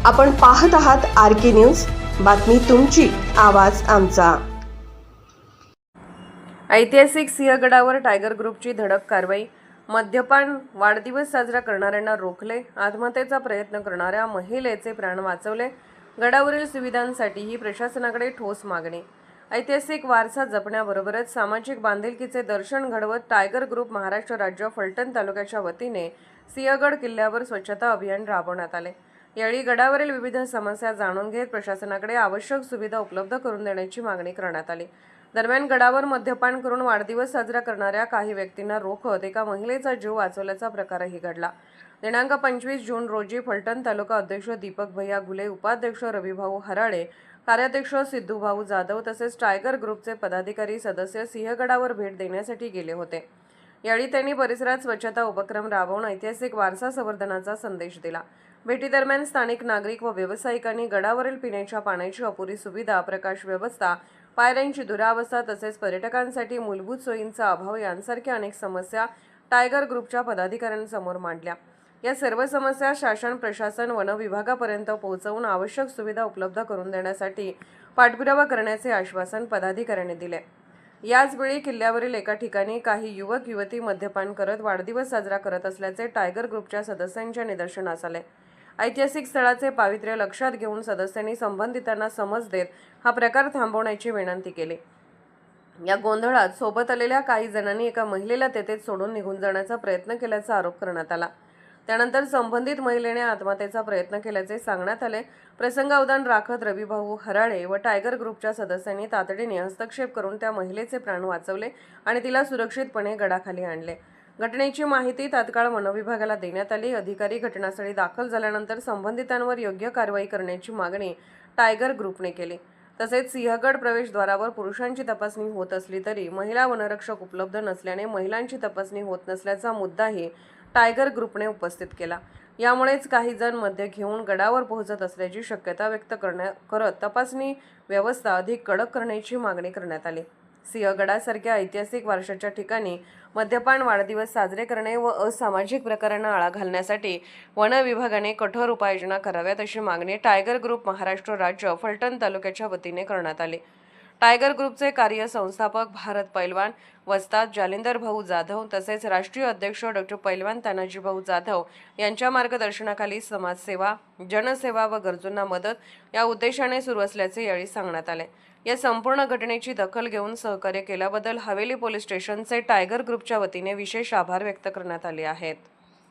आपण पाहत आहात RK न्यूज, बातमी तुमची, आवाज आमचा। ऐतिहासिक सिंहगडावर टायगर ग्रुपची धडक कारवाई। मद्यपान वाढदिवस साजरा करणाऱ्यांना रोखले, आत्महत्येचा प्रयत्न करणाऱ्या महिलेचे प्राण वाचवले। गडावरील सुविधांसाठीही प्रशासनाकडे ठोस मागणी। ऐतिहासिक वारसा जपण्याबरोबरच सामाजिक बांधिलकीचे दर्शन घडवत टायगर ग्रुप महाराष्ट्र राज्य फलटण तालुक्याच्या वतीने सिंहगड किल्ल्यावर स्वच्छता अभियान राबवण्यात आले। यावेळी गडावरील विविध समस्या जाणून घेत प्रशासनाकडे आवश्यक सुविधा उपलब्ध करून देण्याची मागणी करण्यात आली। दरम्यान गडावर मद्यपान करून वाढदिवस साजरा करणाऱ्या काही व्यक्तींना रोखत एका महिलेचा जीव वाचवल्याचा प्रकारही घडला। दिनांक 25 जून रोजी फलटण तालुका अध्यक्ष दीपक भैया गुले, उपाध्यक्ष रविभाऊ हराळे, कार्याध्यक्ष सिद्धूभाऊ जाधव तसेच टायगर ग्रुपचे पदाधिकारी सदस्य सिंहगडावर भेट देण्यासाठी गेले होते। यावेळी त्यांनी परिसरात स्वच्छता उपक्रम राबवून ऐतिहासिक वारसा संवर्धनाचा संदेश दिला। भेटीदरम्यान स्थानिक नागरिक व व्यावसायिकांनी गडावरील पिण्याच्या पाण्याची अपुरी सुविधा, प्रकाश व्यवस्था, पायऱ्यांची दुरावस्था तसेच पर्यटकांसाठी मूलभूत सोयींचा अभाव यांसारख्या अनेक समस्या टायगर ग्रुपच्या पदाधिकाऱ्यांसमोर मांडल्या। या सर्व समस्या शासन, प्रशासन, वन विभागापर्यंत पोहोचवून आवश्यक सुविधा उपलब्ध करून देण्यासाठी पाठपुरावा करण्याचे आश्वासन पदाधिकाऱ्यांनी दिले। याचवेळी किल्ल्यावरील एका ठिकाणी काही युवक युवती मद्यपान करत वाढदिवस साजरा करत असल्याचे टायगर ग्रुपच्या सदस्यांच्या निदर्शनास आले। ऐतिहासिक स्थळाचे पावित्र्य लक्षात घेऊन सदस्यांनी संबंधितांना समज देत हा प्रकार थांबवण्याची विनंती केली। या गोंधळात सोबत आलेल्या काही जणांनी एका महिलेला तेथेच सोडून निघून जाण्याचा प्रयत्न केल्याचा आरोप करण्यात आला। त्यानंतर संबंधित महिलेने आत्महत्येचा प्रयत्न केल्याचे सांगण्यात आले। प्रसंगावधान राखत रविभाऊ हराळे व टायगर ग्रुपच्या सदस्यांनी तातडीने हस्तक्षेप करून त्या महिलेचे प्राण वाचवले आणि तिला सुरक्षितपणे गडाखाली आणले। घटनेची माहिती तात्काळ वनविभागाला देण्यात आली। अधिकारी घटनास्थळी दाखल झाल्यानंतर संबंधितांवर योग्य कारवाई करण्याची मागणी टायगर ग्रुपने केली। तसेच सिंहगड प्रवेशद्वारावर पुरुषांची तपासणी होत असली तरी महिला वनरक्षक उपलब्ध नसल्याने महिलांची तपासणी होत नसल्याचा मुद्दाही टायगर ग्रुपने उपस्थित केला। यामुळेच काही जण मद्य घेऊन गडावर पोहोचत असल्याची शक्यता व्यक्त करत तपासणी व्यवस्था अधिक कडक करण्याची मागणी करण्यात आली। सिंहगडासारख्या ऐतिहासिक वारशाच्या ठिकाणी मद्यपान, वाढदिवस साजरे करणे व असामाजिक प्रकारांना आळा घालण्यासाठी वन विभागाने कठोर उपाययोजना कराव्यात अशी मागणी टायगर ग्रुप महाराष्ट्र राज्य फलटण तालुक्याच्या वतीने करण्यात आली। टायगर ग्रुपचे कार्य संस्थापक भारत पैलवान, वस्ताद जालिंदर भाऊ जाधव तसेच राष्ट्रीय अध्यक्ष डॉ. पैलवान तानाजी भाऊ जाधव यांच्या मार्गदर्शनाखाली समाजसेवा, जनसेवा व गरजूंना मदत या उद्देशाने सुरू असल्याचे यावेळी सांगण्यात आले। या संपूर्ण घटनेची दखल घेऊन सहकार्य केल्याबद्दल हवेली पोलीस स्टेशनचे टायगर ग्रुपच्या वतीने विशेष आभार व्यक्त करण्यात आले आहेत।